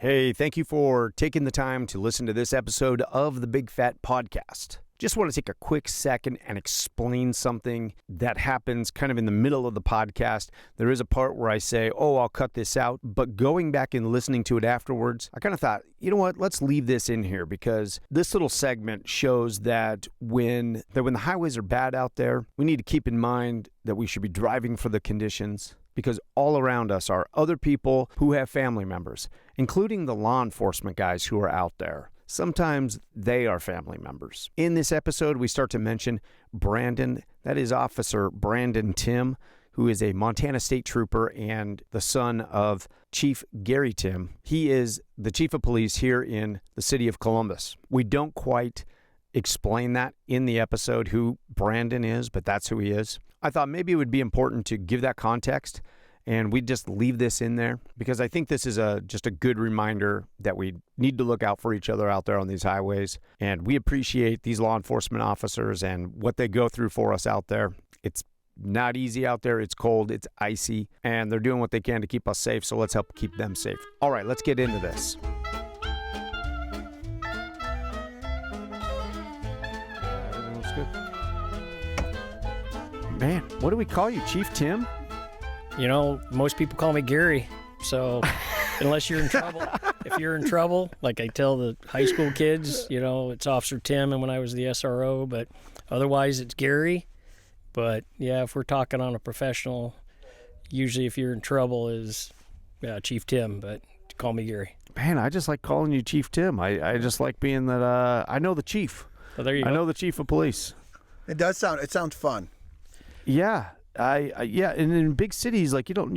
Hey, thank you for taking the time to listen to this episode of the Big Fat Podcast. Just want to take a quick second and explain something that happens kind of in the middle of the podcast. There is a part where I say, I'll cut this out. But going back and listening to it afterwards, I kind of thought, you know what, let's leave this in here because this little segment shows that when the highways are bad out there, we need to keep in mind that we should be driving for the conditions, because all around us are other people who have family members, including the law enforcement guys who are out there. Sometimes they are family members. In this episode, we start to mention Brandon. That is Officer Brandon Timm, who is a Montana State Trooper and the son of Chief Gary Timm. He is the Chief of Police here in the city of Columbus. We don't quite explain that in the episode, who Brandon is, but that's who he is. I thought maybe it would be important to give that context, and we just leave this in there because I think this is just a good reminder that we need to look out for each other out there on these highways. And we appreciate these law enforcement officers and what they go through for us out there. It's not easy out there. It's cold. It's icy. And they're doing what they can to keep us safe. So let's help keep them safe. All right, let's get into this. Everything's good. Man, what do we call you, Chief Timm? You know, most people call me Gary, so unless you're in trouble, if you're in trouble, like I tell the high school kids, you know, it's Officer Timm and when I was the SRO, but otherwise it's Gary. But yeah, if we're talking on a professional, usually if you're in trouble is Chief Timm, but call me Gary. Man, I just like calling you Chief Timm. I just like being that I know the chief. Oh, there you go. I know the chief of police. It sounds fun. Yeah. Yeah, and in big cities, like you don't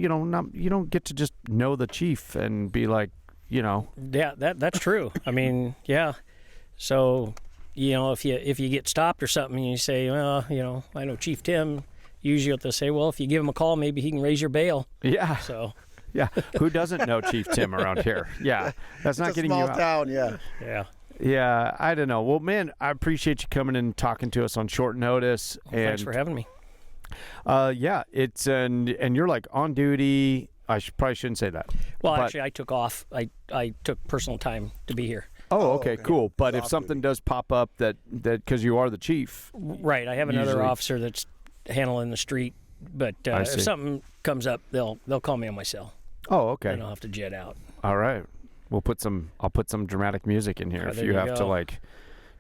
get to just know the chief and be like, you know. Yeah, that's true. I mean, yeah. So, you know, if you get stopped or something, and you say, well, you know, I know Chief Timm. Usually, they'll say, well, if you give him a call, maybe he can raise your bail. Yeah. So. Yeah. Who doesn't know Chief Timm around here? Yeah. That's not getting you out. It's a small town. Yeah. Yeah. Yeah. I don't know. Well, man, I appreciate you coming and talking to us on short notice. Well, thanks for having me. Yeah, it's and you're like on duty. I probably shouldn't say that. Well, actually, I took off. I took personal time to be here. Oh, okay, cool. But if something does pop up that because you are the chief, right? I have another officer that's handling the street. But if something comes up, they'll call me on my cell. Oh, okay. And I'll have to jet out. All right. I'll put some dramatic music in here if you have to like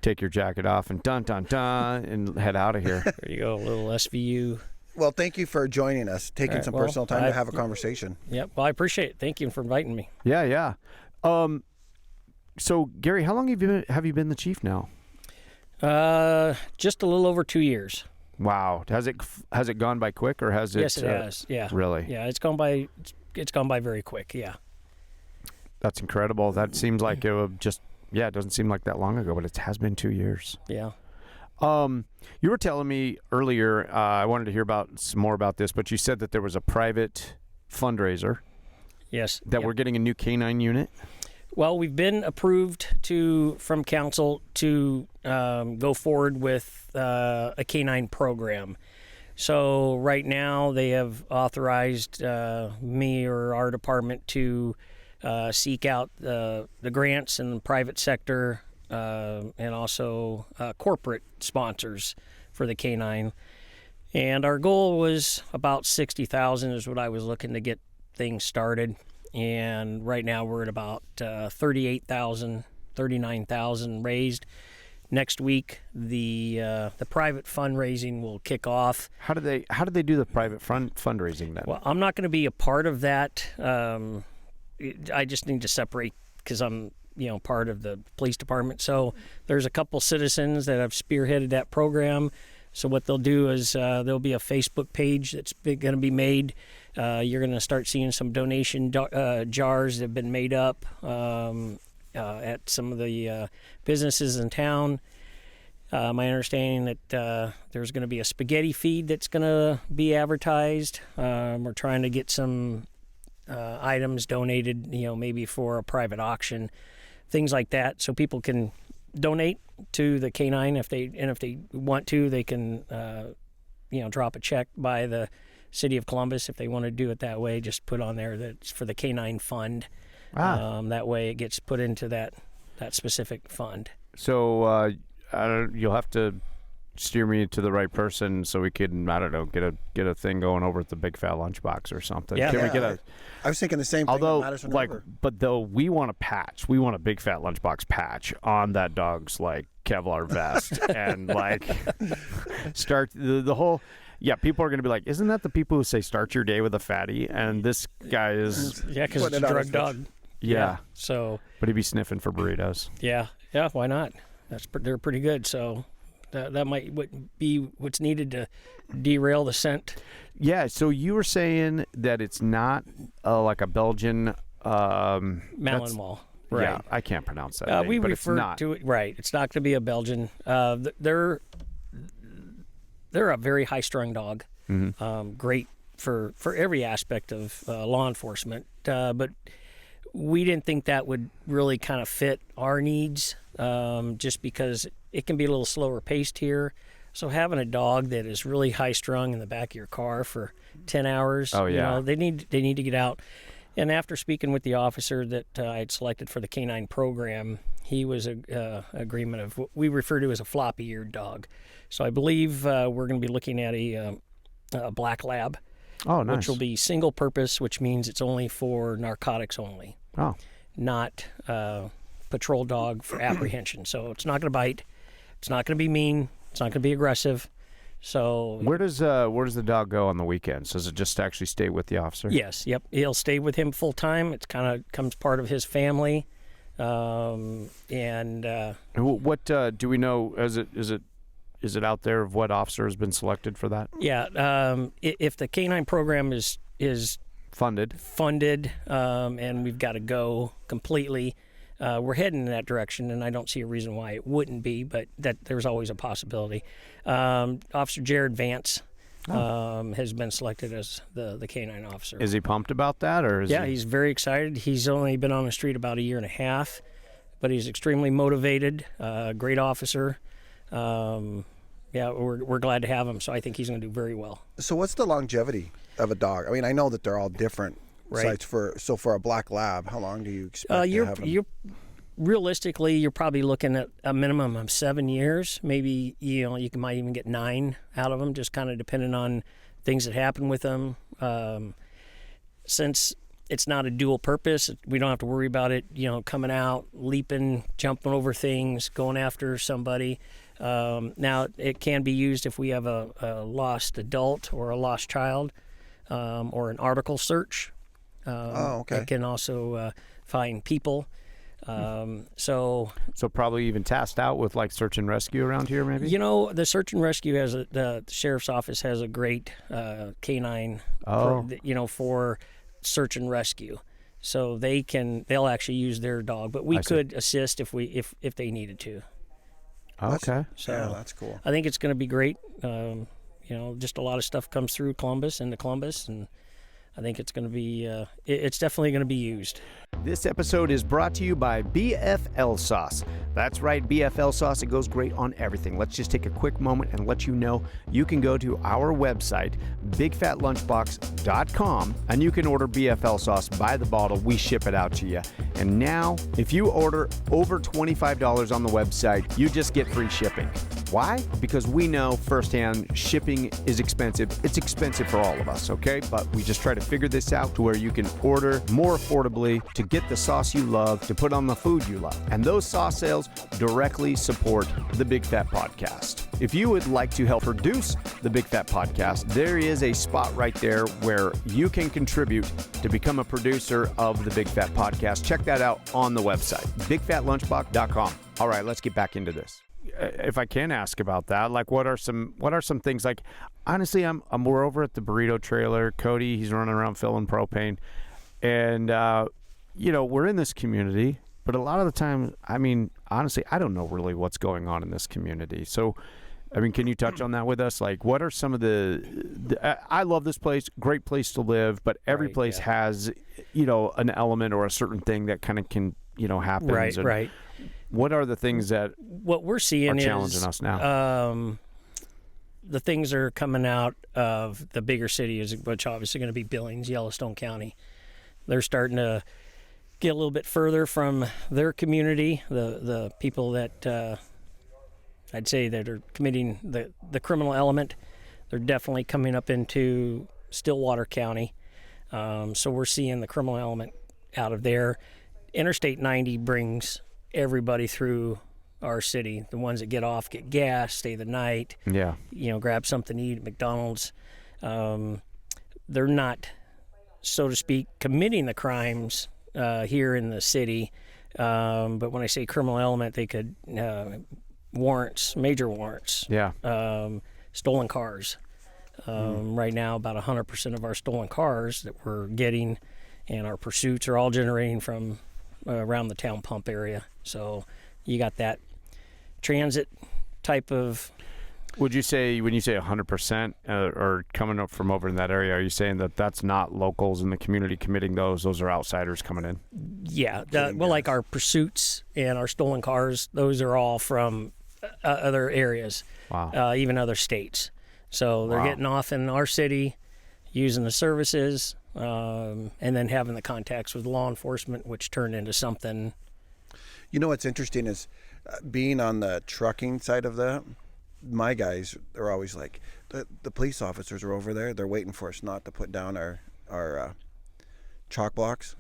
take your jacket off and dun dun dun and head out of here. There you go, a little SVU. Well, thank you for joining us, taking some personal time to have a conversation. Yep. Well, I appreciate it. Thank you for inviting me. Yeah. So Gary, how long have you been the chief now? Just a little over 2 years. Wow. Has it gone by quick or has it? Yes, it has. Yeah. Really? Yeah, it's gone by very quick. Yeah. That's incredible. That seems like it would just. Yeah, it doesn't seem like that long ago, but it has been 2 years. Yeah. You were telling me earlier, I wanted to hear some more about this, but you said that there was a private fundraiser. Yes. That we're getting a new canine unit. Well, we've been approved from council to go forward with a canine program. So right now they have authorized me or our department to seek out the grants in the private sector and also corporate sponsors for the canine. And our goal was about $60,000 is what I was looking to get things started. And right now we're at about $38,000, $39,000 raised. Next week, the private fundraising will kick off. How do they do the private fundraising then? Well, I'm not going to be a part of that. I just need to separate because I'm part of the police department. So there's a couple citizens that have spearheaded that program. So what they'll do is there'll be a Facebook page that's going to be made. You're going to start seeing some donation jars that have been made up at some of the businesses in town. My understanding that there's going to be a spaghetti feed that's going to be advertised. We're trying to get some items donated, maybe for a private auction, things like that, so people can donate to the canine if they want to. They can drop a check by the city of Columbus if they want to do it that way. Just put on there that it's for the canine fund. That way it gets put into that specific fund. So you'll have to steer me to the right person so we can, I don't know, get a thing going over at the Big Fat Lunchbox or something. Yeah. Can we get a? I was thinking the same thing. Although, Madison like, River. but though we want a patch, we want a Big Fat Lunchbox patch on that dog's like Kevlar vest, and like start the whole. Yeah, people are going to be like, isn't that the people who say start your day with a fatty? And this guy is because it's a drug dog. Yeah. So. But he'd be sniffing for burritos. Yeah. Why not? They're pretty good. So. That might be what's needed to derail the scent. Yeah, so you were saying that it's not like a Belgian Malinois. Right. Yeah, I can't pronounce that name, we but refer it's not. to it, right. It's not going to be a Belgian. They're a very high-strung dog. Mm-hmm. Great for every aspect of law enforcement. But we didn't think that would really kind of fit our needs, just because it can be a little slower paced here. So having a dog that is really high strung in the back of your car for 10 hours, they need to get out. And after speaking with the officer that I had selected for the canine program, he was agreement of what we refer to as a floppy-eared dog. So I believe we're going to be looking at a black lab, nice. Which will be single purpose, which means it's only for narcotics only, not patrol dog for apprehension. So it's not going to bite. It's not going to be mean. It's not going to be aggressive. So where does the dog go on the weekends? Does it just actually stay with the officer? Yes. Yep. He'll stay with him full time. It's kind of comes part of his family. And what do we know? Is it out there of what officer has been selected for that? Yeah. If the canine program is funded, and we've got to go completely. We're heading in that direction, and I don't see a reason why it wouldn't be, but that there's always a possibility. Officer Jared Vance has been selected as the canine officer. Is he pumped about that, or he's very excited. He's only been on the street about a year and a half, but he's extremely motivated. Great officer. We're glad to have him. So I think he's going to do very well. So what's the longevity of a dog? I mean, I know that they're all different. Right. So for a black lab, how long do you expect to have them? Realistically, you're probably looking at a minimum of 7 years. Maybe might even get 9 out of them, just kind of depending on things that happen with them. Since it's not a dual purpose, we don't have to worry about it. Coming out, leaping, jumping over things, going after somebody. Now it can be used if we have a lost adult or a lost child, or an article search. Okay. It can also find people. So probably even tasked out with like search and rescue around here, maybe. The search and rescue the sheriff's office has a great canine, for search and rescue. So they'll actually use their dog, but we could assist if they needed to. Okay. So that's cool. I think it's going to be great. Just a lot of stuff comes through Columbus, and I think it's going to be, it's definitely going to be used. This episode is brought to you by BFL Sauce. That's right, BFL Sauce. It goes great on everything. Let's just take a quick moment and let you know you can go to our website, bigfatlunchbox.com, and you can order BFL Sauce by the bottle. We ship it out to you. And now, if you order over $25 on the website, you just get free shipping. Why? Because we know firsthand shipping is expensive. It's expensive for all of us, okay? But we just try to figure this out to where you can order more affordably to get the sauce you love, to put on the food you love. And those sauce sales directly support the Big Fat Podcast. If you would like to help produce the Big Fat Podcast, there is a spot right there where you can contribute to become a producer of the Big Fat Podcast. Check that out on the website, bigfatlunchbox.com. All right, let's get back into this. If I can ask about that, like what are some things, like honestly, we're over at the burrito trailer. Cody, he's running around filling propane, and we're in this community, but a lot of the time, I mean, honestly, I don't know really what's going on in this community. So, I mean, can you touch on that with us? Like, what are some of the I love this place, great place to live, but every place has, an element or a certain thing that kind of can, happens. Right. What are the things that what we're seeing are challenging us now? The things that are coming out of the bigger cities, which obviously going to be Billings, Yellowstone County. They're starting to get a little bit further from their community, the people that I'd say that are committing the criminal element, they're definitely coming up into Stillwater County. So we're seeing the criminal element out of there. Interstate 90 brings everybody through our city. The ones that get off, get gas, stay the night. Yeah. Grab something to eat at McDonald's. They're not, so to speak, committing the crimes here in the city. But when I say criminal element, they could warrants, major warrants. Yeah. Stolen cars. Right now, about 100% of our stolen cars that we're getting and our pursuits are all generating from around the town pump area. So you got that transit type of... Would you say, when you say 100% or coming up from over in that area, are you saying that that's not locals in the community committing those are outsiders coming in? Yeah. Like our pursuits and our stolen cars, those are all from other areas. Wow. Even other states. So they're getting off in our city, using the services, and then having the contacts with law enforcement, which turned into something. You know what's interesting is being on the trucking side of that, my guys are always like, the police officers are over there. They're waiting for us not to put down our chalk blocks.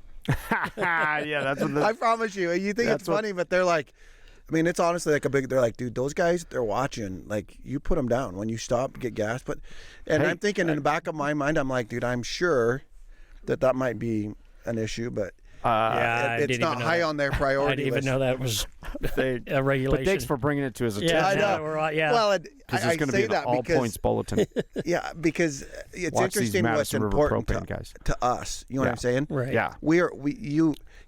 Yeah, that's what I promise you. You think it's funny, but they're like, I mean, it's honestly like they're like, dude, those guys, they're watching. Like, you put them down when you stop, get gas. I'm thinking in the back of my mind, I'm like, dude, I'm sure that might be an issue, but it's not high on their priority I didn't even list. know that was a regulation. But thanks for bringing it to his attention. Yeah, I know. Well, because it's going to be an all-points bulletin. Yeah, because it's Watch interesting these what's Madison River important propane guys. to us. You know what I'm saying? Right. Yeah.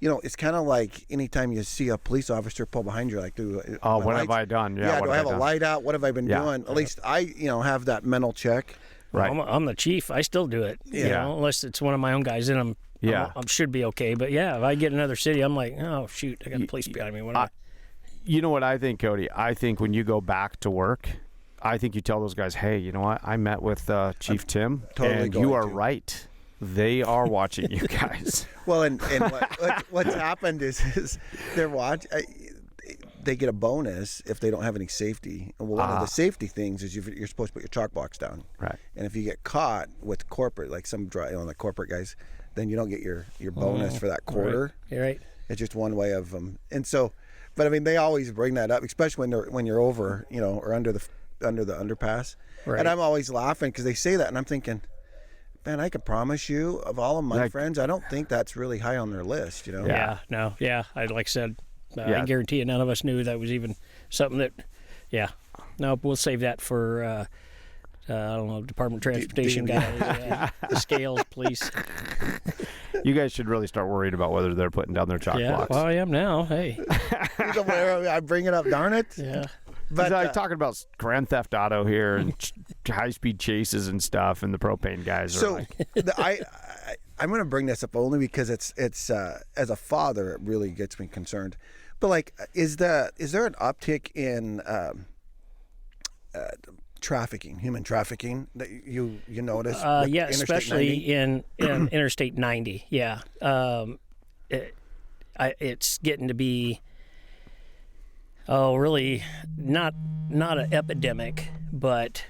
It's kind of like anytime you see a police officer pull behind you, like, dude, what have I done? Yeah, do I have a light out? What have I been doing? At least I, have that mental check. Right. I'm the chief. I still do it. Yeah. Unless it's one of my own guys in them. Yeah. I should be okay. But yeah, if I get another city, I'm like, oh shoot, I got the police behind me. You know what I think, Cody? I think when you go back to work, I think you tell those guys, hey, you know what? I met with Chief Timm, and you are right. They are watching you guys. Well, and what's happened is they're they get a bonus if they don't have any safety. And one of the safety things is you're supposed to put your chalk box down. Right. And if you get caught with corporate, like the corporate guys, then you don't get your bonus for that quarter. Right. You're right. It's just one way of them. And so, but I mean, they always bring that up, especially when you're over, or under the underpass. Right. And I'm always laughing because they say that, and I'm thinking, man, I can promise you, of all of my friends, I don't think that's really high on their list. Yeah. No. Yeah. Like I said, I guarantee you, none of us knew that was even something that. Yeah. No, we'll save that for. I don't know, Department of Transportation guys, the scales, police. You guys should really start worrying about whether they're putting down their chalk blocks. Well, I am now. Hey. I bring it up, darn it. Yeah. But talking about Grand Theft Auto here and high-speed chases and stuff, and the propane guys are like... I'm going to bring this up only because it's as a father, it really gets me concerned. But like, is there an uptick in trafficking, human trafficking that you notice? Yeah, especially in Interstate 90. Yeah, it's getting to be really not an epidemic, but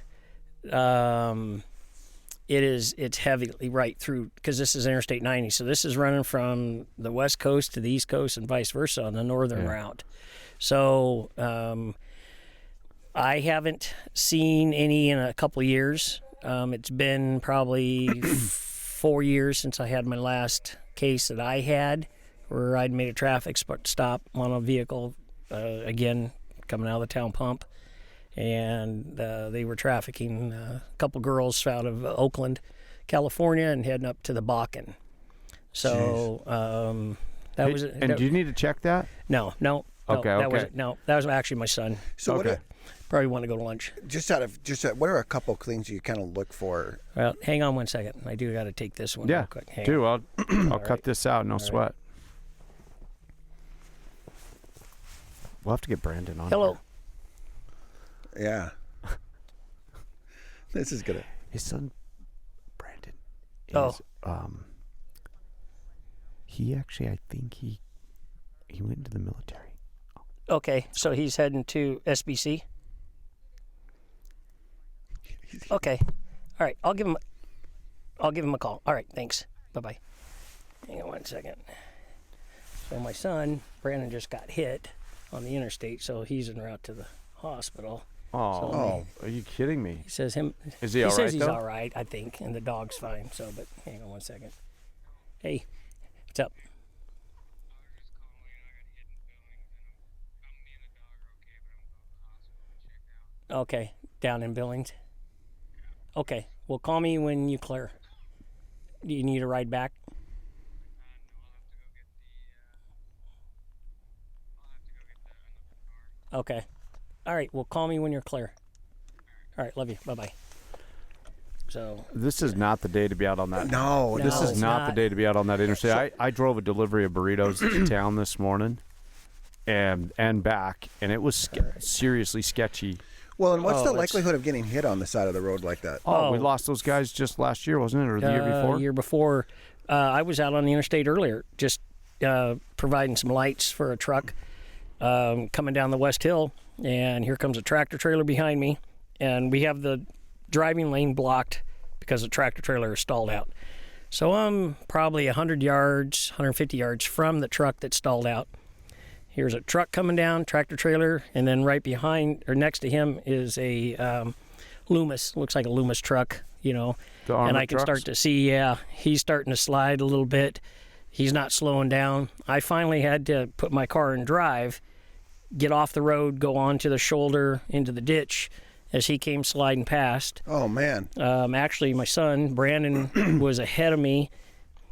it's heavily right through, because this is Interstate 90, so this is running from the west coast to the east coast and vice versa on the northern route. So I haven't seen any in a couple of years. It's been probably 4 years since I had my last case that I had, where I'd made a traffic stop on a vehicle, again, coming out of the town pump. And they were trafficking a couple girls out of Oakland, California, and heading up to the Bakken. So that was it. And do you need to check that? No. Okay. That was actually my son. So probably want to go to lunch. What are a couple of things you kind of look for? Well, hang on one second. I do got to take this one real quick. Dude, I'll cut this out. No sweat. We'll have to get Brandon on. Hello. Yeah. This is good. His son, Brandon, is, He actually, I think he went into the military. Okay, so he's heading to SBC. Okay, all right. I'll give him a call. All right, thanks. Bye-bye. Hang on 1 second. So my son Brandon just got hit on the interstate, so he's en route to the hospital. Oh, are you kidding me? He says Is he all right? He says he's though? all right, I think, and the dog's fine. So, but hang on 1 second. Hey, what's up? Okay, down in Billings. Okay, well, call me when you clear. Do you need a ride back? Okay. All right, well, call me when you're clear. All right, love you. Bye-bye. So this is not the day to be out on that. No, this is it's not the day to be out on that interstate. I drove a delivery of burritos to town this morning and back, and it was seriously sketchy. Well, and what's the likelihood of getting hit on the side of the road like that? Oh, we lost those guys just last year, wasn't it, or the year before? Year before. I was out on the interstate earlier, just providing some lights for a truck coming down the West Hill, and here comes a tractor trailer behind me, and we have the driving lane blocked because the tractor trailer is stalled out. So I'm probably 100 yards, 150 yards from the truck that stalled out. Here's a truck coming down, tractor trailer, and then right behind or next to him is a Loomis. Looks like a Loomis truck, and I can start to see, he's starting to slide a little bit. He's not slowing down. I finally had to put my car in drive, get off the road, go onto the shoulder into the ditch as he came sliding past. Oh, man. Actually, my son, Brandon, was ahead of me.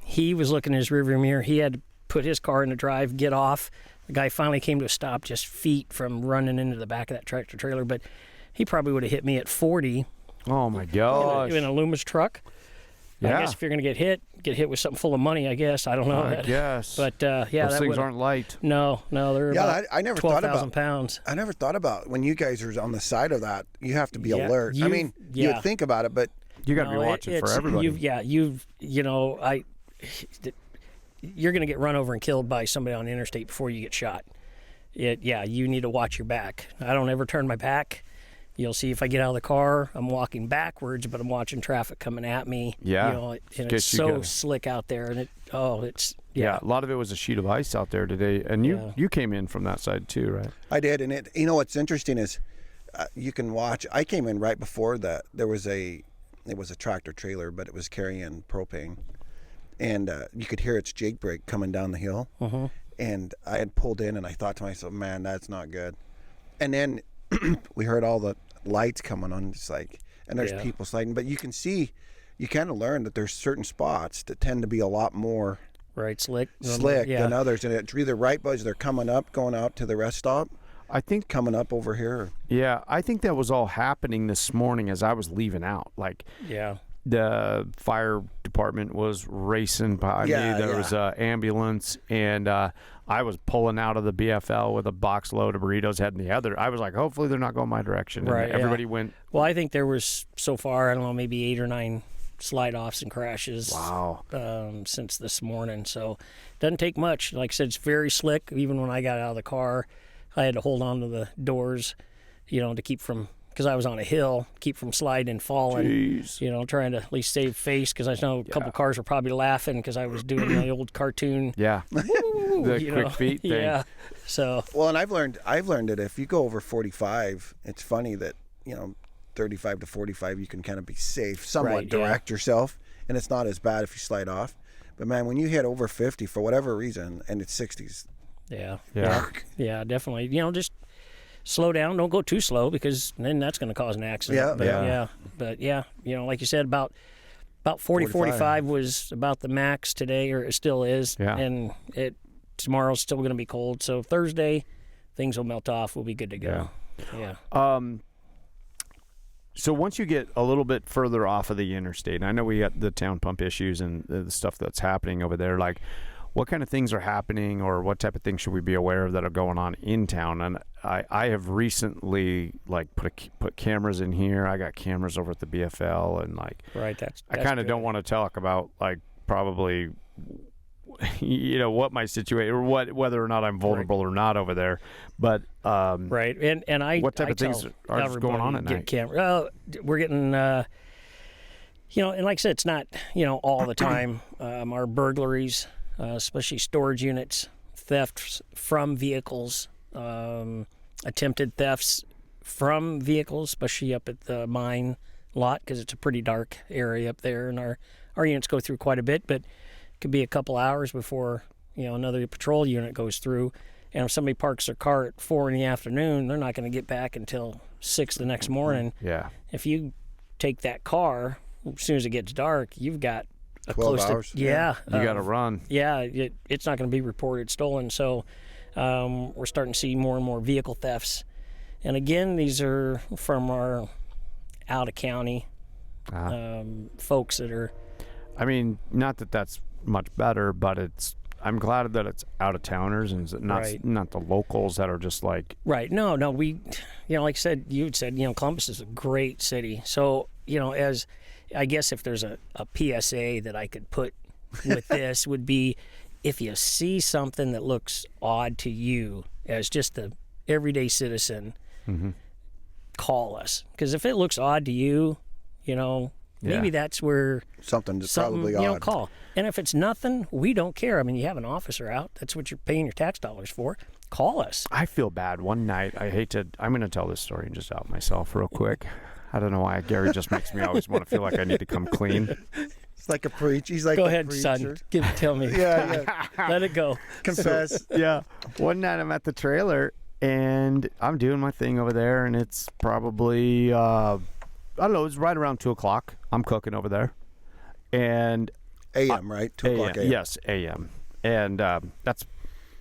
He was looking in his rearview mirror. He had to put his car in the drive, get off. The guy finally came to a stop just feet from running into the back of that tractor trailer, but he probably would have hit me at 40. Oh, my gosh. In a Loomis truck. Yeah. I guess if you're going to get hit with something full of money, I guess. I don't know. I guess. But, those things aren't light. No, they're about I never 12,000 pounds. I never thought about when you guys are on the side of that, you have to be alert. You'd think about it, but you got to be watching for everybody. You're going to get run over and killed by somebody on the interstate before you get shot. You need to watch your back. I don't ever turn my back. You'll see if I get out of the car, I'm walking backwards, but I'm watching traffic coming at me. Yeah. And it's so slick out there, and it's. Yeah, a lot of it was a sheet of ice out there today, and you came in from that side too, right? I did, and what's interesting is you can watch. I came in right before that. It was a tractor trailer, but it was carrying propane, and you could hear its jake brake coming down the hill. Uh-huh. And I had pulled in, and I thought to myself, man, that's not good. And then we heard all the lights coming on, and there's people sliding, but you can see, you kind of learn that there's certain spots that tend to be a lot more slick than others, and it's either right as they're coming up, going out to the rest stop. I think coming up over here. Yeah, I think that was all happening this morning as I was leaving out. The fire department was racing by me. There was an ambulance, and I was pulling out of the BFL with a box load of burritos heading the other. I was like, hopefully they're not going my direction. And everybody went. Well, I think there was so far, I don't know, maybe 8 or 9 slide-offs and crashes. Wow. Since this morning. So it doesn't take much. Like I said, it's very slick. Even when I got out of the car, I had to hold on to the doors, to keep from, because I was on a hill, keep from sliding and falling. Jeez. Trying to at least save face, because I know a couple cars were probably laughing because I was doing the old cartoon. Yeah. The quick feet thing. Yeah. So. Well, and I've learned that if you go over 45, it's funny that 35 to 45 you can kind of be safe, somewhat direct yourself, and it's not as bad if you slide off. But man, when you hit over 50 for whatever reason, and it's 60s. Yeah, definitely. Just slow down. Don't go too slow, because then that's going to cause an accident. But like you said, about 40, 45 was about the max today, or it still is. Yeah. And tomorrow's still going to be cold. So Thursday, things will melt off. We'll be good to go. Yeah. So once you get a little bit further off of the interstate, and I know we got the town pump issues and the stuff that's happening over there, what kind of things are happening, or what type of things should we be aware of that are going on in town? And I have recently put cameras in here. I got cameras over at the BFL, and right. That's I kind of don't want to talk about probably what my situation or whether or not I'm vulnerable or not over there. But right, and what type of things are going on at night? We're getting, and like I said, it's not all the time. Our burglaries, especially storage units, thefts from vehicles, attempted thefts from vehicles, especially up at the mine lot because it's a pretty dark area up there, and our units go through quite a bit, but it could be a couple hours before another patrol unit goes through. And if somebody parks their car at 4 p.m, they're not going to get back until 6 the next morning. Yeah. If you take that car as soon as it gets dark, you've got a 12 close hours. to you got to run. Yeah, it's not going to be reported stolen. So we're starting to see more and more vehicle thefts. And again, these are from our out of county folks that are. I mean, not that that's much better, but I'm glad that it's out of towners and not the locals that are just like. Right. No. We, like you said, Columbus is a great city. So, as I guess if there's a PSA that I could put with this would be, if you see something that looks odd to you as just the everyday citizen, call us. Because if it looks odd to you, maybe that's where something's probably odd. Call. And if it's nothing, we don't care. I mean, you have an officer out. That's what you're paying your tax dollars for. Call us. I feel bad. One night, I'm going to tell this story and just out myself real quick. I don't know why. Gary just makes me always want to feel like I need to come clean. It's like a preach. He's like go a ahead, preacher. Son. Tell me. Yeah. Let it go. Confess. Yeah. One night I'm at the trailer and I'm doing my thing over there, and it's probably I don't know. It's right around 2:00. I'm cooking over there, and a.m. right? 2:00 a.m. Yes, a.m. And that's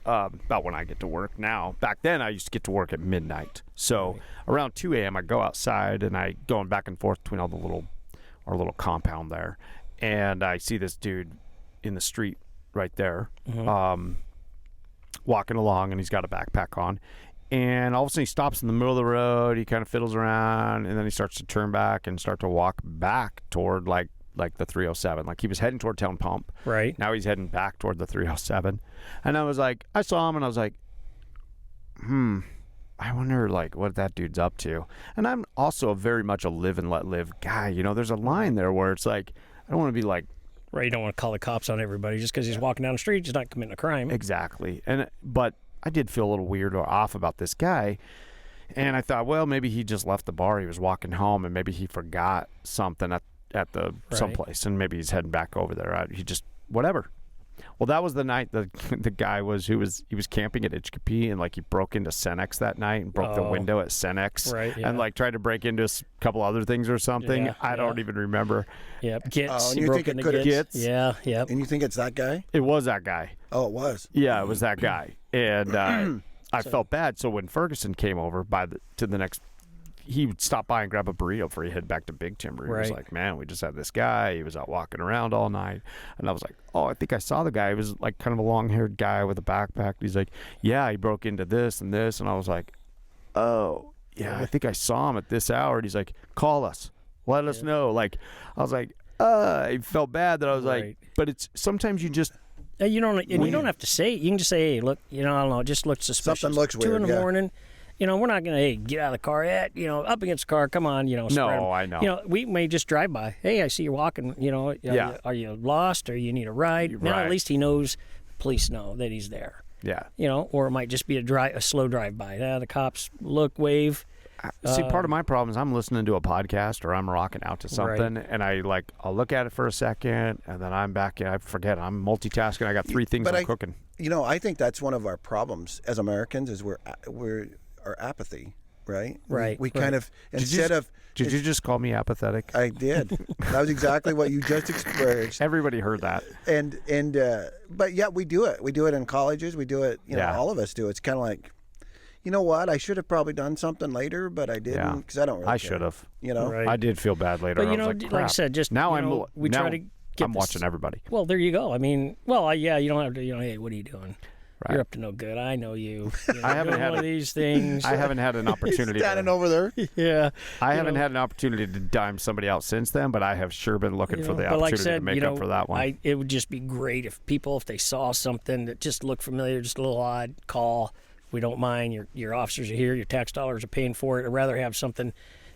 about when I get to work now. Back then, I used to get to work at midnight. So around 2 a.m., I go outside and I going back and forth between our little compound there, and I see this dude in the street right there, walking along, and he's got a backpack on. And all of a sudden he stops in the middle of the road. He kind of fiddles around, and then he starts to turn back and start to walk back toward like the 307. Like he was heading toward Town Pump. Right. Now he's heading back toward the 307. And I was like, I saw him and I was like, I wonder like what that dude's up to. And I'm also very much a live and let live guy. There's a line there where it's like, I don't want to be like, right. You don't want to call the cops on everybody just because he's walking down the street. He's not committing a crime. Exactly. But I did feel a little weird or off about this guy. And I thought, well, maybe he just left the bar. He was walking home, and maybe he forgot something at the someplace, and maybe he's heading back over there. He just whatever. Well, that was the night the guy he was camping at HKP, and like he broke into Cenex that night and broke the window at Cenex, and like tried to break into a couple other things or something. Yeah, I don't even remember. Yep. Gets. And you think it could have Gets? Yeah. Yep. And you think it's that guy? It was that guy. Oh, it was. Yeah, it was that guy, and I felt bad. So when Ferguson came over to the next, he would stop by and grab a burrito before he head back to Big Timber. He was like, man, we just had this guy. He was out walking around all night. And I was like, oh, I think I saw the guy. He was like kind of a long-haired guy with a backpack. He's like, yeah, he broke into this and this. And I was like, oh, yeah, I think I saw him at this hour. And he's like, call us. Let us know. Like, I was like, I felt bad that I was like, but it's sometimes you just. You don't have to say it. You can just say, hey, look, I don't know, it just looks suspicious. Something looks weird. 2 in the morning. We're not going to, hey, get out of the car yet, up against the car, come on, No, I know. We may just drive by. Hey, I see you walking, are you lost or you need a ride? Now at least he knows, the police know that he's there. Yeah. Or it might just be a slow drive by. The cops look, wave. See, part of my problem is I'm listening to a podcast or I'm rocking out to something, and I'll look at it for a second, and then I'm back. I forget. I'm multitasking. I got 3 things I'm cooking. I think that's one of our problems as Americans is we're our apathy, right? Right. We kind of Did you just call me apathetic? I did. That was exactly what you just expressed. Everybody heard that. But yeah, we do it. We do it in colleges. We do it. All of us do. It's kind of like. You know what? I should have probably done something later, but I didn't because I don't really care. I should have. Right. I did feel bad later. But I was like, crap. Like I said, just now we try to get I'm watching everybody. Well, there you go. I mean, you don't have to. Hey, what are you doing? Right. You're up to no good. I know you. I haven't had one of these things. I haven't had an opportunity. Standing over there. Yeah. I haven't had an opportunity to dime somebody out since then, but I have sure been looking for the but like opportunity I said, to make up for that one. It would just be great if they saw something that just looked familiar, just a little odd, call. We don't mind. Your officers are here. Your tax dollars are paying for it. I'd rather have something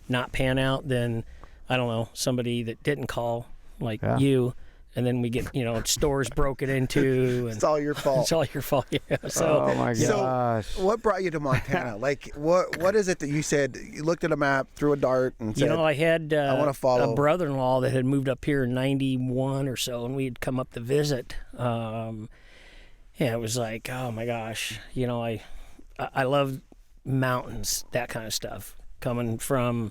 not pan out than, I don't know, somebody that didn't call, like you. And then we get, stores broken into. And it's all your fault. It's all your fault, yeah. So, oh, my gosh. So what brought you to Montana? Like, what is it that you said? You looked at a map, threw a dart, and said, I had I want to follow. a brother-in-law that had moved up here in 91 or so, and we had come up to visit. It was like, oh, my gosh. I love mountains, that kind of stuff. Coming from,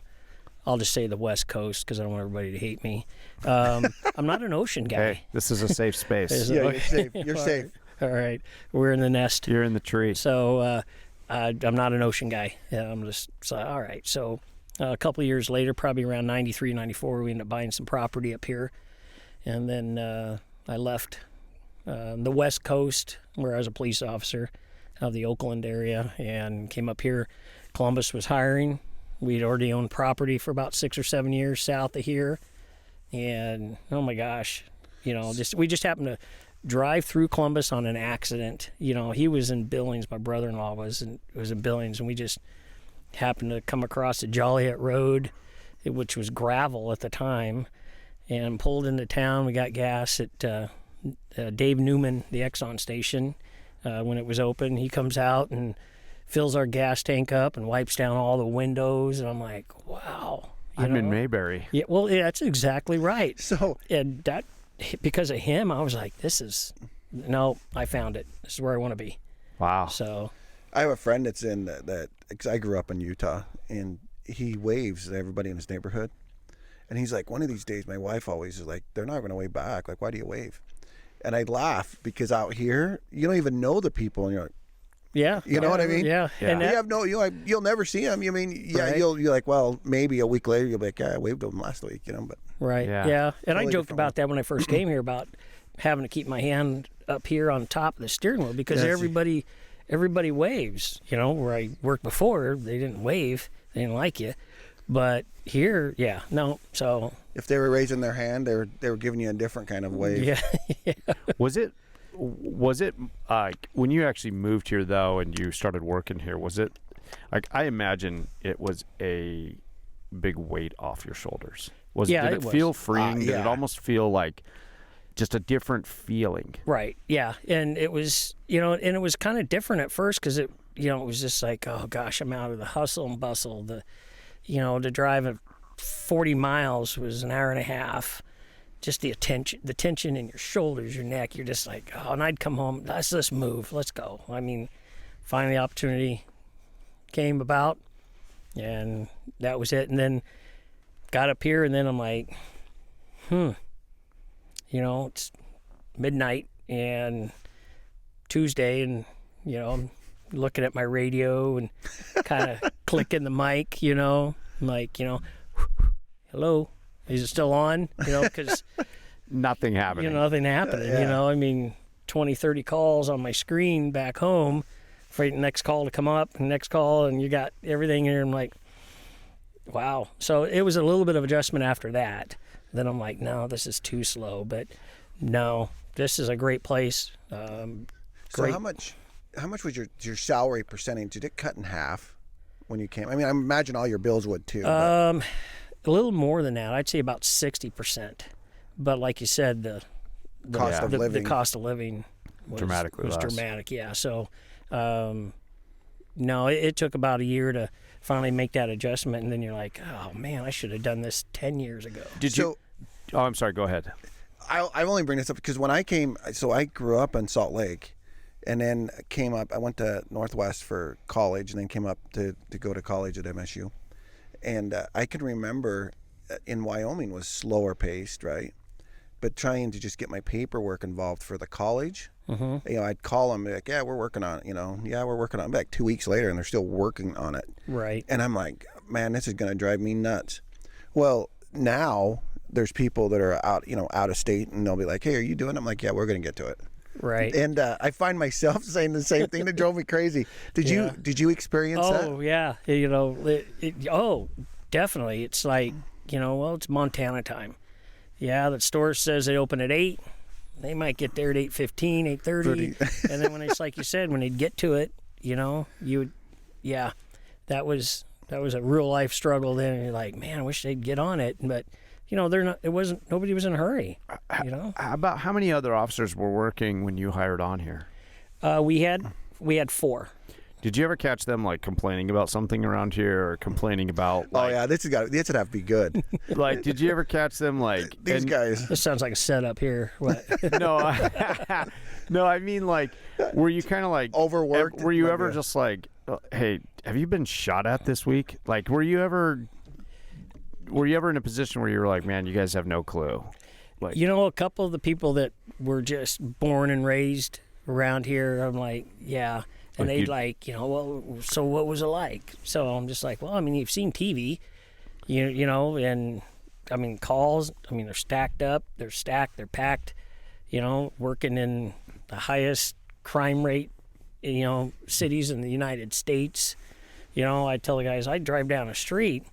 I'll just say the West Coast because I don't want everybody to hate me. I'm not an ocean guy. Hey, this is a safe space. Yeah, you're safe. You're safe. All right. We're in the nest. You're in the tree. So I'm not an ocean guy. I'm just, all right. So a couple of years later, probably around 93, 94, we ended up buying some property up here. And then I left the West Coast where I was a police officer out of the Oakland area and came up here. Columbus was hiring. We'd already owned property for about 6 or 7 years south of here. And, oh, my gosh, we just happened to drive through Columbus on an accident. He was in Billings. My brother-in-law was in Billings. And we just happened to come across a Joliet Road, which was gravel at the time, and pulled into town. We got gas at Dave Newman, the Exxon station, when it was open. He comes out and fills our gas tank up and wipes down all the windows, and I'm like, wow. I'm in Mayberry. Yeah, well, yeah, that's exactly right. So, and that, because of him, I was like, I found it. This is where I want to be. Wow. So, I have a friend that's in that, because I grew up in Utah, and he waves at everybody in his neighborhood. And he's like, one of these days, my wife always is like, they're not going to wave back. Like, why do you wave? And I laugh because out here, you don't even know the people, and you're like, yeah, you know what I mean? Yeah, and you have you'll never see them. Right. You're like, well, maybe a week later you'll be like, I waved to them last week, but right, yeah. And totally I joked about that when I first came here about having to keep my hand up here on top of the steering wheel because everybody waves. Where I worked before, they didn't wave, they didn't like you, but here, no. So if they were raising their hand, they were giving you a different kind of wave. Yeah. Was it when you actually moved here though and you started working here, was it like, I imagine it was a big weight off your shoulders? Did it feel freeing? Did it almost feel like just a different feeling? Right. Yeah. And it was, and it was kind of different at first because it was just like, oh gosh, I'm out of the hustle and bustle. To drive 40 miles was an hour and a half. Just the tension in your shoulders, your neck, you're just like, oh, and I'd come home, let's move, let's go. I mean, finally the opportunity came about, and that was it. And then got up here, and then I'm like, it's midnight, and Tuesday, and, I'm looking at my radio and kind of clicking the mic, I'm like, hello. Is it still on? Because nothing happening. Nothing happening. Yeah. 20, 30 calls on my screen back home for the next call to come up, and next call, and you got everything here. I'm like, wow. So it was a little bit of adjustment after that. Then I'm like, no, this is too slow. But no, this is a great place. So how much was your salary percentage? Did it cut in half when you came? I mean, I imagine all your bills would too. A little more than that. I'd say about 60%. But like you said, the cost of living. The cost of living was dramatically dramatic. Yeah. So, no, it took about a year to finally make that adjustment, and then you're like, oh man, I should have done this 10 years ago. Oh, I'm sorry. Go ahead. I only bring this up because when I came, so I grew up in Salt Lake, and then came up. I went to Northwest for college, and then came up to go to college at MSU. And I can remember in Wyoming was slower paced, right? But trying to just get my paperwork involved for the college, I'd call them like, yeah, we're working on it, yeah, we're working on it. Like 2 weeks later, and they're still working on it. Right. And I'm like, man, this is going to drive me nuts. Well, now there's people that are out of state, and they'll be like, hey, are you doing it? I'm like, yeah, we're going to get to it. Right. And I find myself saying the same thing that drove me crazy. Did you experience that? Oh, yeah. You know, definitely. It's like, you know, well, it's Montana time. Yeah, the store says they open at 8. They might get there at 8:15, 8:30. And then when it's like you said, when they'd get to it, you know, that was a real life struggle then. And you're like, man, I wish they'd get on it. But, you know, nobody was in a hurry, you know. About how many other officers were working when you hired on here? We had 4. Did you ever catch them like complaining about something around here or complaining about? Like, oh yeah, this would have to be good. Like, did you ever catch them like these guys? This sounds like a setup here. What? No, no. I mean, like, were you kind of like overworked? Were you ever just like, hey, have you been shot at this week? Like, were you ever in a position where you were like, man, you guys have no clue? Like, you know, a couple of the people that were just born and raised around here, I'm like, yeah. And they'd like, you know, well, so what was it like? So I'm just like, well, I mean, you've seen TV, you know, and I mean, calls, I mean, they're stacked up, they're stacked, they're packed, you know, working in the highest crime rate, you know, cities in the United States. You know, I tell the guys, I'd drive down a street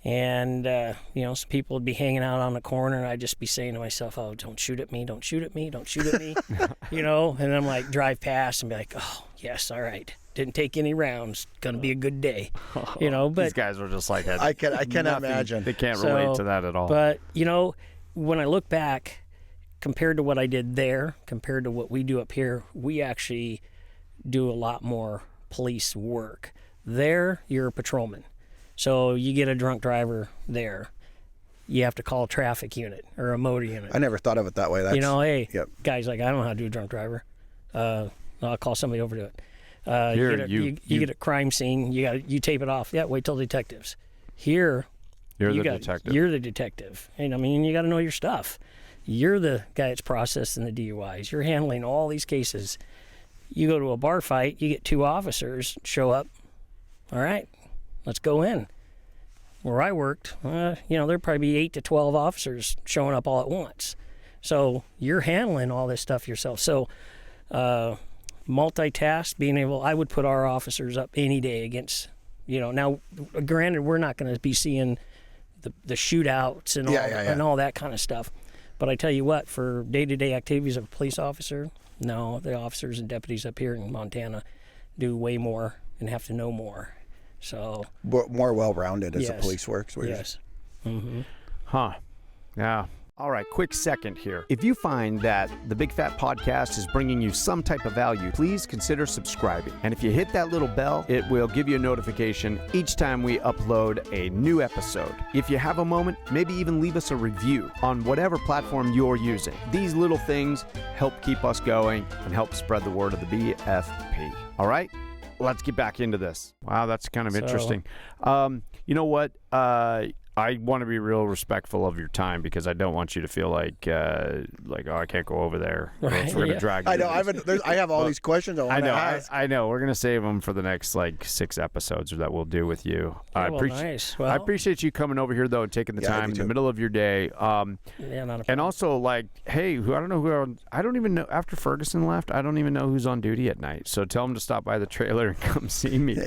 and, you know, some people would be hanging out on the corner and I'd just be saying to myself, oh, don't shoot at me, don't shoot at me, don't shoot at me, you know, and I'm like, drive past and be like, oh, yes, all right. Didn't take any rounds. Gonna be a good day, you know. But these guys were just like, I can imagine. They can't relate to that at all. But you know, when I look back, compared to what I did there, compared to what we do up here, we actually do a lot more police work. There, you're a patrolman, so you get a drunk driver there. You have to call a traffic unit or a motor unit. I never thought of it that way. You know, hey, yep. Guys, like, I don't know how to do a drunk driver. I'll call somebody over to it. You get a crime scene. You tape it off. Yeah, wait till detectives. Here, you're the detective. You're the detective, and I mean, you got to know your stuff. You're the guy that's processing the DUIs. You're handling all these cases. You go to a bar fight. You get 2 officers show up. All right, let's go in. Where I worked, you know, there'd probably be 8 to 12 officers showing up all at once. So you're handling all this stuff yourself. So multitask, being able, I would put our officers up any day against, you know, now granted, we're not going to be seeing the shootouts and and all that kind of stuff. But I tell you what, for day-to-day activities of a police officer, no, the officers and deputies up here in Montana do way more and have to know more. So more well-rounded as the police works. Yes. Mm-hmm. Huh. Yeah. All right, quick second here. If you find that the Big Fat Podcast is bringing you some type of value, please consider subscribing. And if you hit that little bell, it will give you a notification each time we upload a new episode. If you have a moment, maybe even leave us a review on whatever platform you're using. These little things help keep us going and help spread the word of the BFP. All right? Let's get back into this. Wow, that's kind of interesting. You know what? I want to be real respectful of your time because I don't want you to feel like oh, I can't go over there. Right, We're gonna drag. I know. I have all these questions I want to ask. I know. We're gonna save them for the next 6 episodes that we'll do with you. Nice. Well, I appreciate you coming over here though and taking the time in the middle of your day. Not a problem. And also hey, I don't even know after Ferguson left. I don't even know who's on duty at night. So tell them to stop by the trailer and come see me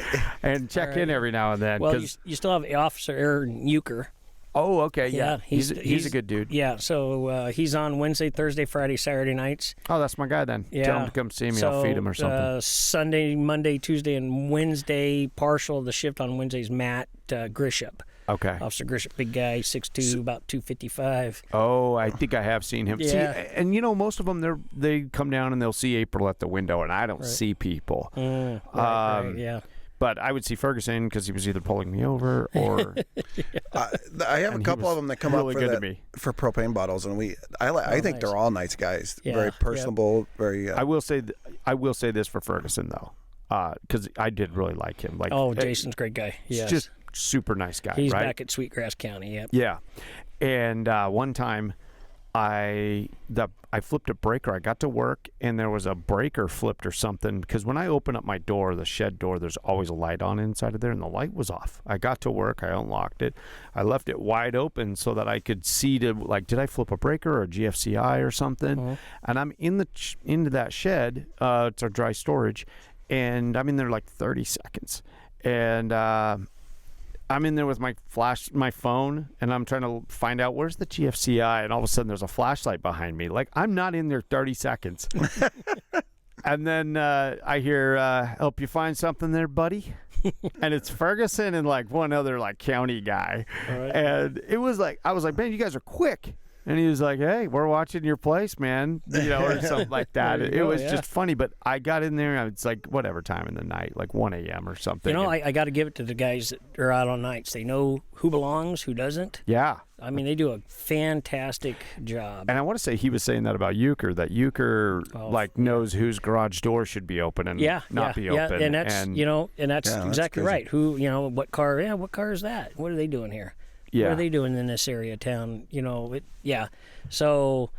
and check in every now and then. Well, you still have Officer Aaron Euchre. Oh, okay, yeah. He's a good dude. Yeah, so he's on Wednesday, Thursday, Friday, Saturday nights. Oh, that's my guy then. Yeah. Tell him to come see me. I'll feed him or something. Sunday, Monday, Tuesday, and Wednesday, partial the shift on Wednesday's Matt Grisham. Okay. Officer Grisham, big guy, 6'2", about 255. Oh, I think I have seen him. Yeah. See, and you know, most of them, they come down and they'll see April at the window, and I don't see people. Right, yeah. But I would see Ferguson because he was either pulling me over or. I have a couple of them that come really up for propane bottles, and I think they're all nice guys. Yeah, very personable. Very. I will say this for Ferguson though, because I did really like him. Jason's a great guy. Yes. Just super nice guy. He's right? back at Sweetgrass County. Yep. Yeah, and one time. I flipped a breaker. I got to work and there was a breaker flipped or something, because when I open up my door, the shed door, there's always a light on inside of there, and the light was off. I got to work, I unlocked it, I left it wide open so that I could see to, like, did I flip a breaker or a GFCI or something? And I'm into that shed. It's our dry storage, and I'm in there like 30 seconds, and I'm in there with my phone, and I'm trying to find out where's the GFCI, and all of a sudden there's a flashlight behind me. Like, I'm not in there 30 seconds. And then I hear, help you find something there, buddy? And it's Ferguson and like one other like county guy. Right. And it was like, I was like, man, you guys are quick. And he was like, hey, we're watching your place, man, or something like that. It was just funny, but I got in there, and it's like whatever time in the night, like 1 a.m. or something. I got to give it to the guys that are out on nights. They know who belongs, who doesn't. Yeah. I mean, they do a fantastic job. And I want to say he was saying that about Euchre, that Euchre knows whose garage door should be open and not be open. Yeah, and that's exactly right. Who, what car? Yeah, what car is that? What are they doing here? Yeah. What are they doing in this area of town? So,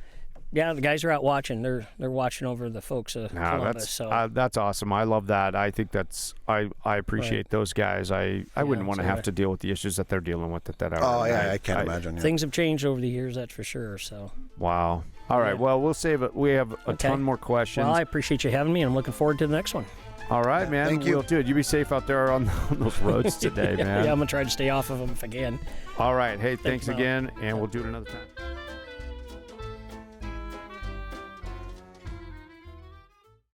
the guys are out watching. They're watching over the folks of Columbus. That's awesome. I love that. I think I appreciate those guys. I wouldn't want to have to deal with the issues that they're dealing with at that hour. Oh, yeah, I can't imagine. Yeah. Things have changed over the years, that's for sure. So. Wow. All right. Well, we'll save it. We have a ton more questions. Well, I appreciate you having me, and I'm looking forward to the next one. All right, man. Thank you. We'll do it. You be safe out there on those roads today, man. Yeah, I'm going to try to stay off of them if I can. All right. Hey, thanks again, and we'll do it another time.